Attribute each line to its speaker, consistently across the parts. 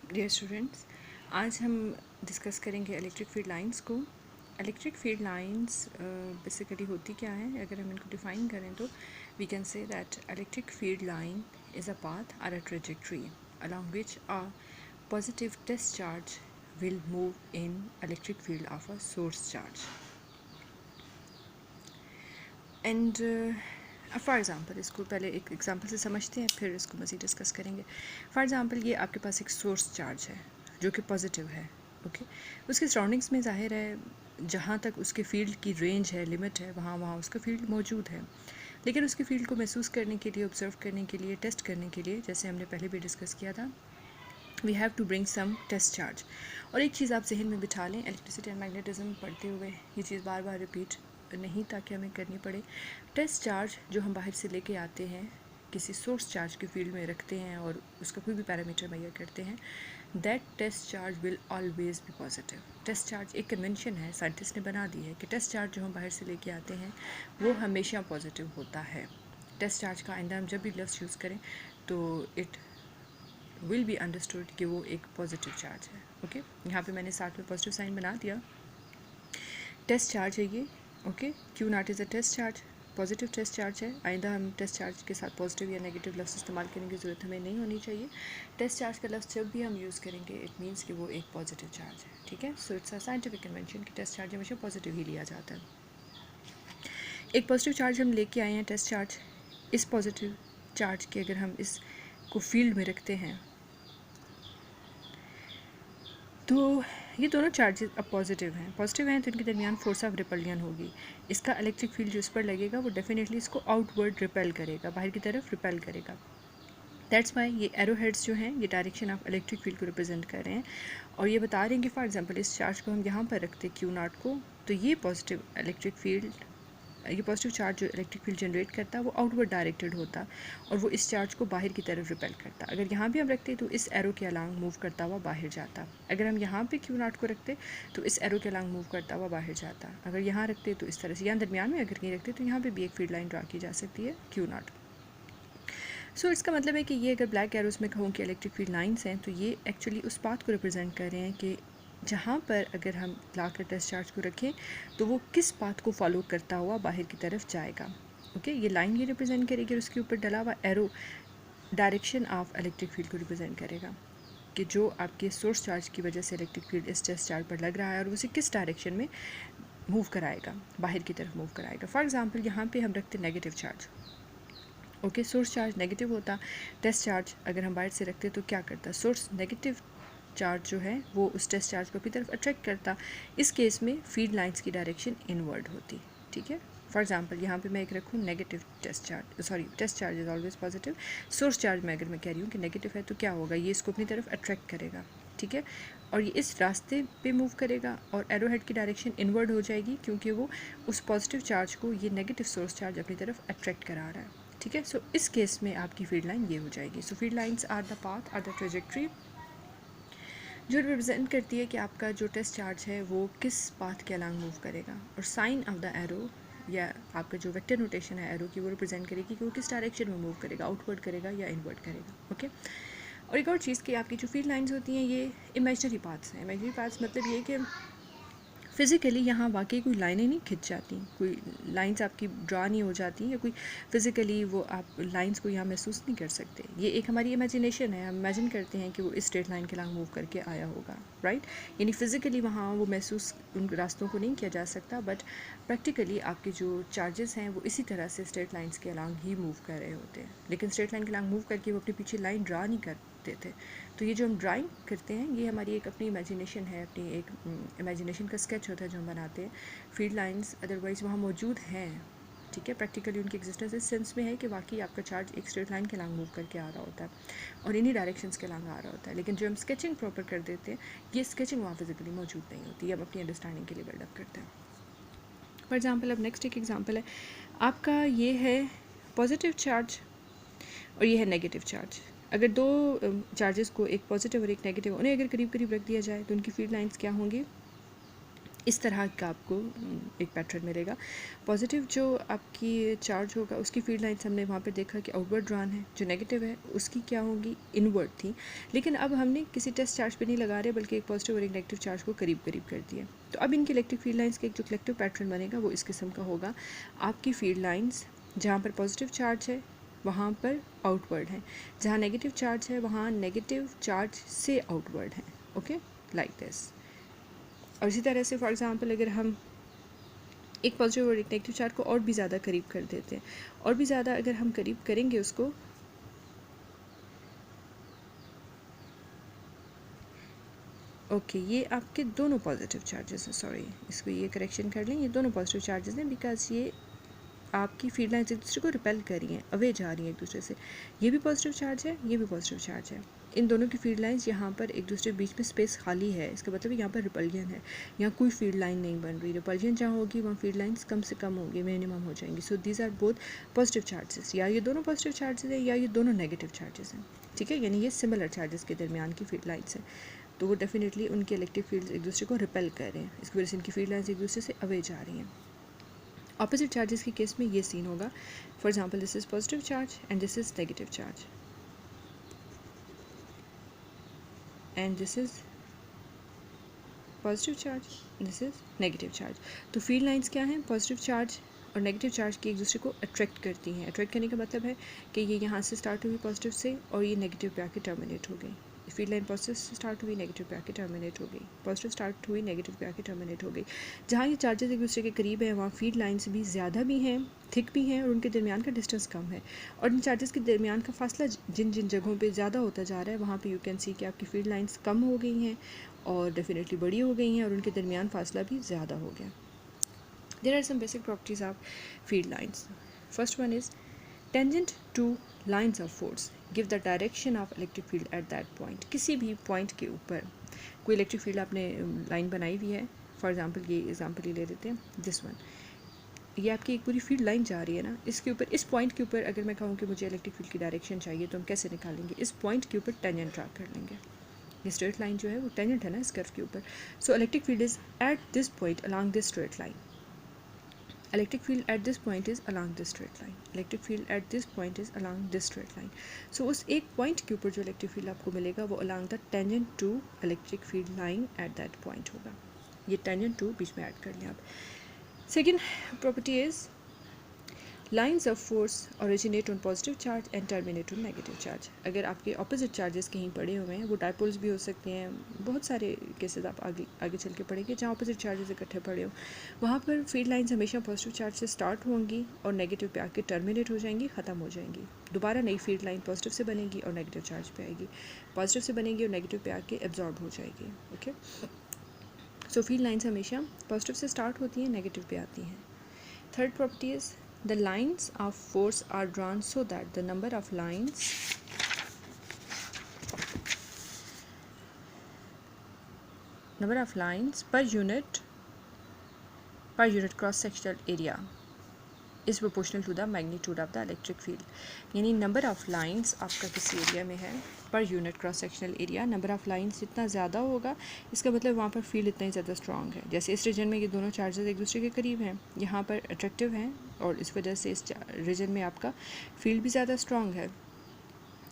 Speaker 1: Dear students, आज हम discuss करेंगे इलेक्ट्रिक फील्ड लाइंस को। इलेक्ट्रिक फील्ड लाइंस बेसिकली होती क्या है, अगर हम इनको डिफ़ाइन करें तो we can say that electric field line is a path और a trajectory along which a positive test charge will move in electric field of a source charge. And for example, इसको पहले एक example से समझते हैं, फिर इसको मज़ीद डिस्कस करेंगे। फॉर एग्ज़ाम्पल, ये आपके पास एक सोर्स चार्ज है जो कि पॉजिटिव है, ओके। उसके सराउंडिंग्स में ज़ाहिर है जहाँ तक उसके फील्ड की रेंज है, लिमिट है, वहाँ वहाँ उसका फील्ड मौजूद है। लेकिन उसके फील्ड को महसूस करने के लिए, ऑब्जर्व करने के लिए, टेस्ट करने के लिए, जैसे हमने पहले भी डिस्कस किया था, we have to bring some test charge. और एक चीज़ आप जहन में बिठा लें, इलेक्ट्रिसिटी एंड मैग्नेटिज्म पढ़ते हुए ये चीज़ बार बार रिपीट नहीं ताकि हमें करनी पड़े। टेस्ट चार्ज जो हम बाहर से लेके आते हैं, किसी सोर्स चार्ज के फील्ड में रखते हैं और उसका कोई भी पैरामीटर मेजर करते हैं, that test charge will always be positive. Test charge एक कन्वेंशन है, साइंटिस्ट ने बना दी है कि टेस्ट चार्ज जो हम बाहर से लेके आते हैं वो हमेशा पॉजिटिव होता है। टेस्ट चार्ज का आइंदा हम जब भी लफ्ज़ यूज़ करें तो इट विल बी अंडरस्टूड कि वो एक पॉजिटिव चार्ज है, ओके। यहाँ पे मैंने साथ में पॉजिटिव साइन बना दिया। टेस्ट चार्ज है ये, okay. Q naught is a test charge, positive test charge है। आइंदा हम टेस्ट चार्ज के साथ पॉजिटिव या नेगेटिव लफ्ज़ इस्तेमाल करने की ज़रूरत हमें नहीं होनी चाहिए। टेस्ट चार्ज का लफ्ज़ जब भी हम यूज़ करेंगे इट मीन्स कि वो एक पॉजिटिव चार्ज है, ठीक है। So it's a scientific convention कि टेस्ट चार्ज हमेशा पॉजिटिव ही लिया जाता है। एक पॉजिटिव चार्ज हम लेके आए हैं, टेस्ट चार्ज। इस पॉजिटिव चार्ज के अगर हम इसको फील्ड में रखते हैं तो ये दोनों चार्जेस अब पॉजिटिव हैं तो इनके दरमियान फोर्स ऑफ रिपल्शन होगी। इसका इलेक्ट्रिक फील्ड जो इस पर लगेगा वो डेफिनेटली इसको आउटवर्ड रिपेल करेगा, बाहर की तरफ रिपेल करेगा। दैट्स वाई ये एरो हेड्स जो हैं ये डायरेक्शन ऑफ इलेक्ट्रिक फील्ड को रिप्रेजेंट कर रहे हैं और ये बता रहे हैं कि फॉर एग्जांपल इस चार्ज को हम यहाँ पर रखते क्यू नॉट को, तो ये पॉजिटिव इलेक्ट्रिक फील्ड, ये पॉजिटिव चार्ज जो इलेक्ट्रिक फील्ड जनरेट करता है वो आउटवर्ड डायरेक्टेड होता और वो इस चार्ज को बाहर की तरफ रिपेल करता। अगर यहाँ भी हम रखते तो इस एरो के अलांग मूव करता हुआ बाहर जाता। अगर हम यहाँ पे क्यू नॉट को रखते तो इस एरो के अलांग मूव करता हुआ बाहर जाता। अगर यहाँ रखते तो इस तरह से, यहाँ दरमियान में अगर कहीं रखते तो यहाँ पे भी एक फील्ड लाइन ड्रा की जा सकती है क्यू नॉट। सो इसका मतलब है कि ये अगर ब्लैक एरोस में कहूँ कि इलेक्ट्रिक फील्ड लाइंस हैं तो ये एक्चुअली उस पाथ को रिप्रेजेंट कर रहे हैं कि जहाँ पर अगर हम ला कर टेस्ट चार्ज को रखें तो वो किस पाथ को फॉलो करता हुआ बाहर की तरफ जाएगा, ओके। ये लाइन ये रिप्रेजेंट करेगी और उसके ऊपर डला हुआ arrow direction of electric field को रिप्रेजेंट करेगा कि जो आपके सोर्स चार्ज की वजह से इलेक्ट्रिक फील्ड इस टेस्ट चार्ज पर लग रहा है और उसे किस डायरेक्शन में मूव कराएगा, बाहर की तरफ मूव कराएगा। फॉर एग्जाम्पल, यहाँ पर हम रखते negative charge, okay. Source charge negative होता, टेस्ट चार्ज अगर हम बाहर से रखते तो क्या करता, सोर्स नेगेटिव चार्ज जो है वो उस टेस्ट चार्ज को अपनी तरफ अट्रैक्ट करता। इस केस में फील्ड लाइंस की डायरेक्शन इनवर्ड होती, ठीक है। फॉर एग्जांपल, यहाँ पे मैं एक रखूँ negative test charge, sorry test charge is always positive, source charge में अगर मैं कह रही हूँ कि नेगेटिव है तो क्या होगा, ये इसको अपनी तरफ अट्रैक्ट करेगा, ठीक है। और ये इस रास्ते पे मूव करेगा और एरो हेड की डायरेक्शन इनवर्ड हो जाएगी क्योंकि वो उस पॉजिटिव चार्ज को ये नेगेटिव सोर्स चार्ज अपनी तरफ अट्रैक्ट करा रहा है, ठीक है। सो इस केस में आपकी फील्ड लाइन ये हो जाएगी। So field lines are the path, are the trajectory जो रिप्रेजेंट करती है कि आपका जो टेस्ट चार्ज है वो किस पाथ के अलांग मूव करेगा। और साइन ऑफ द एरो या आपका जो वेक्टर नोटेशन है एरो की वो रिप्रेजेंट करेगी कि वो किस डायरेक्शन में मूव करेगा, आउटवर्ड करेगा या इनवर्ड करेगा, ओके। और एक और चीज़ कि आपकी जो फील्ड लाइंस होती हैं ये इमेजिनरी पाथ्स हैं। इमेजिनरी पाथ्स मतलब ये कि फ़िज़िकली यहाँ वाकई कोई लाइनें नहीं खिंच जाती, कोई लाइंस आपकी ड्रा नहीं हो जाती या कोई फ़िज़िकली वो आप लाइंस को यहाँ महसूस नहीं कर सकते। ये एक हमारी इमेजिनेशन है, हम इमेजिन करते हैं कि वो इस स्ट्रेट लाइन के अलांग मूव करके आया होगा, राइट। यानी फ़िज़िकली वहाँ वो महसूस उन रास्तों को नहीं किया जा सकता, बट प्रैक्टिकली आपके जो चार्जेस हैं वो इसी तरह से स्ट्रेट लाइंस के अलांग ही मूव कर रहे होते हैं। लेकिन स्ट्रेट लाइन के अलांग मूव करके वो अपने पीछे लाइन ड्रा नहीं करते थे। तो ये जो हम ड्राइंग करते हैं ये हमारी एक अपनी इमेजिनेशन है, अपनी एक इमेजिनेशन का स्केच होता है जो हम बनाते हैं। फील्ड लाइंस अदरवाइज़ वहाँ मौजूद हैं, ठीक है। प्रैक्टिकली उनकी एग्जिस्टेंस इस सेंस में है कि वाकई आपका चार्ज एक स्ट्रेट लाइन के अलांग मूव करके आ रहा होता है और इन्हीं डायरेक्शंस के अलांग आ रहा होता है। लेकिन जो हम स्केचिंग प्रॉपर कर देते हैं ये स्केचिंग वहाँ फिजिकली मौजूद नहीं होती, हम अपनी अंडरस्टैंडिंग के लिए बिल्डअप करते हैं। फॉर एग्जाम्पल, अब नेक्स्ट एक एग्जाम्पल है आपका, ये है पॉजिटिव चार्ज और ये है नेगेटिव चार्ज। अगर दो चार्जेस को, एक पॉजिटिव और एक नेगेटिव, उन्हें अगर करीब करीब रख दिया जाए तो उनकी फील्ड लाइंस क्या होंगी, इस तरह का आपको एक पैटर्न मिलेगा। पॉजिटिव जो आपकी चार्ज होगा उसकी फील्ड लाइन्स हमने वहाँ पर देखा कि आउटवर्ड ड्रॉन है, जो नेगेटिव है उसकी क्या होगी, इनवर्ड थी। लेकिन अब हमने किसी टेस्ट चार्ज पे नहीं लगा रहे बल्कि एक पॉजिटिव और एक नेगेटिव चार्ज को करीब करीब कर दिया। तो अब इनकी इलेक्ट्रिक फील्ड लाइन्स का एक जो कलेक्टिव पैटर्न बनेगा वो इस किस्म का होगा। आपकी फील्ड लाइन्स जहाँ पर पॉजिटिव चार्ज है वहाँ पर आउटवर्ड है, जहाँ नेगेटिव चार्ज है वहाँ नेगेटिव चार्ज से आउटवर्ड है। Okay, like this. और इसी तरह से फॉर एग्ज़ाम्पल अगर हम एक पॉजिटिव और एक नेगेटिव चार्ज को और भी ज़्यादा करीब कर देते हैं, और भी ज़्यादा अगर हम करीब करेंगे उसको, ओके ये आपके दोनों पॉजिटिव चार्जेस हैं, सॉरी इसको ये करेक्शन कर लें, ये दोनों पॉजिटिव चार्जेस हैं बिकॉज ये आपकी फील्ड लाइन्स एक दूसरे को रिपेल कर रही हैं, अवे जा रही हैं एक दूसरे से। ये भी पॉजिटिव चार्ज है, ये भी पॉजिटिव चार्ज है। इन दोनों की फील्ड लाइन्स यहाँ पर एक दूसरे के बीच में स्पेस खाली है, इसका मतलब यहाँ पर रिपल्जन है, यहाँ कोई फील्ड लाइन नहीं बन रही। रिपल्जन जहाँ होगी वहाँ फील्ड लाइन्स कम से कम होगी, मिनिमम हो जाएंगी। So these are both positive charges, या ये दोनों पॉजिटिव चार्जेस हैं या ये दोनों नेगेटिव चार्जेस हैं। ठीक है, यानी ये सिमिलर चार्जेस के दरमियान की फील्ड लाइन्स हैं, तो वो डेफिनेटली उनके इलेक्ट्रिक फील्ड एक दूसरे को रिपेल कर रहे हैं, इसकी वजह से इनकी फील्ड लाइन्स एक दूसरे से अवे जा रही हैं। ऑपोजिट चार्जेस के केस में ये सीन होगा। For example this is positive charge and this is negative charge and this is positive charge, this is negative charge. तो फील्ड लाइंस क्या हैं, पॉजिटिव चार्ज और नेगेटिव चार्ज की एक दूसरे को अट्रैक्ट करती हैं। अट्रैक्ट करने का मतलब है कि ये यहाँ से स्टार्ट हुई पॉजिटिव से और ये नेगेटिव पे आके टर्मिनेट हो गई। फील्ड लाइन पॉजिटिव से स्टार्ट हुई, नेगेटिव पे आके टर्मिनेट हो गई, पॉजिटिव स्टार्ट हुई, नेगेटिव पे आके टर्मिनेट हो गई। जहाँ ये चार्जेस एक दूसरे के करीब हैं वहाँ फील्ड लाइन्स भी ज़्यादा भी हैं, थिक भी हैं और उनके दरमियान का डिस्टेंस कम है। और इन चार्जेस के दरमियान का फासला जिन जिन जगहों पे ज़्यादा होता जा रहा है वहाँ पे यू कैन सी कि आपकी फील्ड लाइन्स कम हो गई हैं और डेफिनेटली बड़ी हो गई हैं और उनके दरमियान फासला भी ज़्यादा हो गया। There are some basic properties of field lines. First one is tangent to lines of force give the direction of electric field at that point. किसी भी पॉइंट के ऊपर कोई इलेक्ट्रिक फील्ड आपने लाइन बनाई हुई है, फॉर एग्जांपल ये एग्जांपल ही ले लेते हैं, दिस वन, ये आपकी एक पूरी फील्ड लाइन जा रही है ना, इसके ऊपर इस पॉइंट के ऊपर अगर मैं कहूँ कि मुझे इलेक्ट्रिक फील्ड की डायरेक्शन चाहिए तो हम कैसे निकालेंगे, इस पॉइंट के ऊपर टेंजेंट ड्रा कर लेंगे। ये स्ट्रेट लाइन जो है वो टेंजेंट है ना इस कर्व के ऊपर। So electric field is at this point along this straight line. Electric field at this point is along this straight line. Electric field at this point is along this straight line. So उस एक point के ऊपर जो electric field आपको मिलेगा वो along the tangent to electric field line at that point होगा। ये tangent to बीच में ऐड कर लें आप। Second property is lines of force originate on positive charge and terminate on negative charge. अगर आपके ऑपोजिट चार्जेस कहीं पड़े हुए हैं, वो डायपोल्स भी हो सकते हैं, बहुत सारे केसेस आप आगे आगे चल के पढ़ेंगे जहाँ ऑपोजिट चार्जेस इकट्ठे पड़े हो, वहाँ पर फील्ड लाइन्स हमेशा पॉजिटिव चार्ज से स्टार्ट होंगी और नेगेटिव पे आके टर्मिनेट हो जाएंगी, ख़त्म हो जाएंगी। दोबारा नई फील्ड लाइन पॉजिटिव से बनेगी और नेगेटिव चार्ज पे आएगी, पॉजिटिव से बनेगी और नेगेटिव पे आके एब्जॉर्ब हो जाएगी। ओके, सो फील्ड लाइन्स हमेशा पॉजिटिव से स्टार्ट होती हैं, नेगेटिव पे आती हैं। Third property is the lines of force are drawn so that the number of lines per unit cross sectional area is proportional to the magnitude of the electric field। यानी number of lines आपका किसी area में है per unit cross sectional area, number of lines जितना ज़्यादा होगा इसका मतलब वहाँ पर फील्ड इतना ही ज़्यादा स्ट्रॉन्ग है। जैसे इस रीजन में ये दोनों चार्जेस एक दूसरे के करीब हैं, यहाँ पर अट्रैक्टिव हैं और इस वजह से इस रीजन में आपका फील्ड भी ज़्यादा स्ट्रॉन्ग है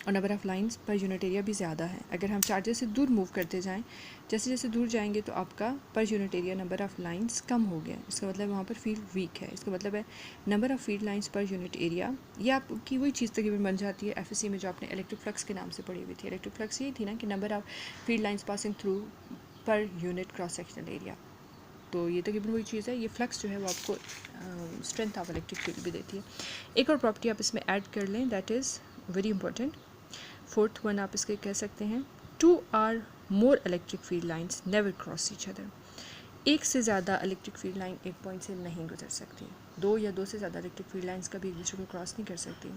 Speaker 1: और नंबर ऑफ़ लाइंस पर यूनिट एरिया भी ज़्यादा है। अगर हम चार्जेस से दूर मूव करते जाएं, जैसे जैसे दूर जाएंगे तो आपका पर unit area number of lines कम हो गया, इसका मतलब वहाँ पर फील्ड वीक है। इसका मतलब है नंबर ऑफ़ फील्ड लाइंस पर यूनिट एरिया, ये आपकी वही चीज़ तकरीबन बन जाती है एफएससी में जो आपने इलेक्ट्रिक फ्लक्स के नाम से पढ़ी हुई थी। इलेक्ट्रिक फ्लक्स ये थी ना कि number of field lines passing through per unit cross sectional area, तो ये तकरीबन वही चीज़ है। ये फ्लक्स जो है वो आपको स्ट्रेंथ ऑफ इलेक्ट्रिक फील्ड भी देती है। एक और प्रॉपर्टी आप इसमें ऐड कर लें, that is very important. Fourth one आप इसके कह सकते हैं, 2 or more electric field lines never cross each other. एक से ज़्यादा इलेक्ट्रिक फील्ड लाइन एक पॉइंट से नहीं गुजर सकती, 2 या 2 से ज़्यादा इलेक्ट्रिक फील्ड लाइंस कभी एक दूसरे को क्रॉस नहीं कर सकती।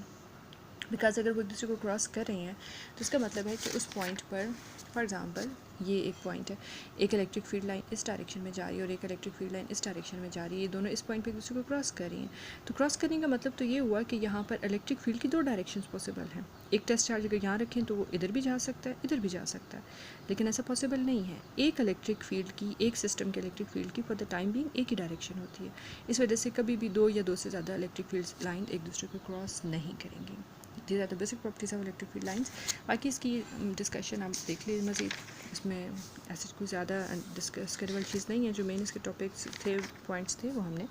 Speaker 1: बिकॉज अगर वो एक दूसरे को क्रॉस कर रही हैं तो इसका मतलब है कि उस पॉइंट पर, फॉर एग्ज़ाम्पल ये एक पॉइंट है, एक इलेक्ट्रिक फील्ड लाइन इस डायरेक्शन में जा रही है और एक इलेक्ट्रिक फील्ड लाइन इस डायरेक्शन में जा रही है, ये दोनों इस पॉइंट पे एक दूसरे को क्रॉस कर रही हैं। तो क्रॉस करने का मतलब तो ये हुआ कि यहाँ पर इलेक्ट्रिक फील्ड की दो डायरेक्शंस पॉसिबल हैं। एक टेस्ट चार्ज अगर यहाँ रखें तो वो इधर भी जा सकता है, इधर भी जा सकता है, लेकिन ऐसा पॉसिबल नहीं है। एक इलेक्ट्रिक फील्ड की, एक सिस्टम के इलेक्ट्रिक फील्ड की फॉर द टाइम बीइंग एक ही डायरेक्शन होती है। इस वजह से कभी भी दो या दो से ज़्यादा इलेक्ट्रिक फील्ड लाइन एक दूसरे को क्रॉस नहीं करेंगी। these are the basic properties of electric field lines। बाकी इसकी डिस्कशन आप देख लीजिए मज़ीद, इसमें ऐसी कोई ज़्यादा डिस्कस करने वाली चीज़ नहीं है। जो मेन इसके टॉपिक्स थे, पॉइंट्स थे, वो हमने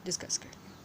Speaker 1: डिस्कस कर लिए।